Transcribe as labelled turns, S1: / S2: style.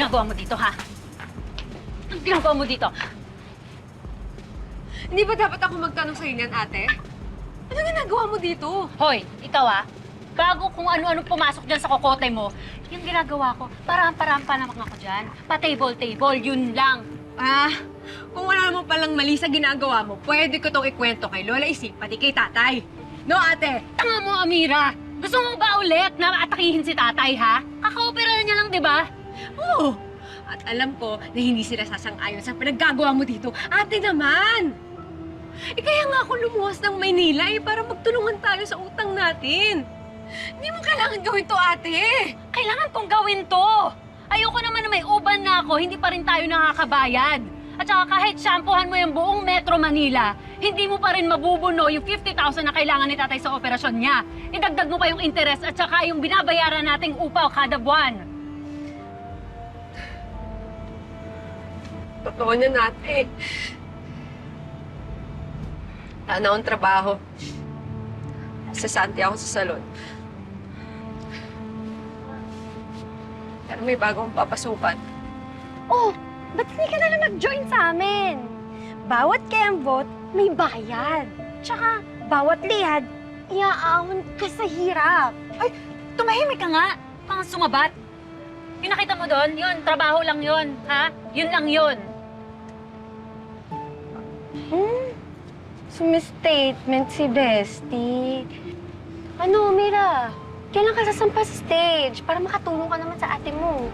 S1: ginagawa mo dito, ha? Anong ginagawa mo dito?
S2: Hindi ba dapat ako magtanong sa'yo niyan, ate? Ano ginagawa mo dito?
S1: Hoy, ikaw bago kung ano-ano pumasok dyan sa kokote mo, yung ginagawa ko, parahan-parahan naman ako dyan. Pa-table-table, yun lang.
S2: Kung wala naman palang mali sa ginagawa mo, pwede ko tong ikwento kay Lola Isip, pati kay tatay. No, ate?
S1: Tanga mo, Amira! Gusto mo ba ulit na atakihin si tatay, ha? Kaka-opera niya lang, di ba?
S2: Oo. At alam ko na hindi sila sasang-ayon sa pinaggagawa mo dito. Ate naman! Kaya nga ako lumuwas ng Maynila para magtulungan tayo sa utang natin. Hindi mo kailangan gawin to, ate.
S1: Kailangan kong gawin to. Ayoko naman na may uban na ako, hindi pa rin tayo nakakabayad. At saka kahit shampoohan mo yung buong Metro Manila, hindi mo pa rin mabubuno yung 50,000 na kailangan ni tatay sa operasyon niya. Idagdag mo pa yung interest at saka yung binabayaran nating upaw kada buwan.
S2: Totoo niyan, ate. Wala akong trabaho. Sasanti ako sa salon. Pero may bagong papasukan.
S3: Oh, ba't hindi ka nalang mag-join sa amin? Bawat kembot, may bayad. Tsaka, bawat lihad, iaahon ka sa hirap.
S1: Ay, tumahimik ka nga. Pang sumabat. Yung nakita mo doon, yun, trabaho lang yun, ha? Yun lang yun.
S3: Sumi-statement si Bestie. Ano, Mira? Kailan ka sasampa sa stage para makatulong ka naman sa ate mo?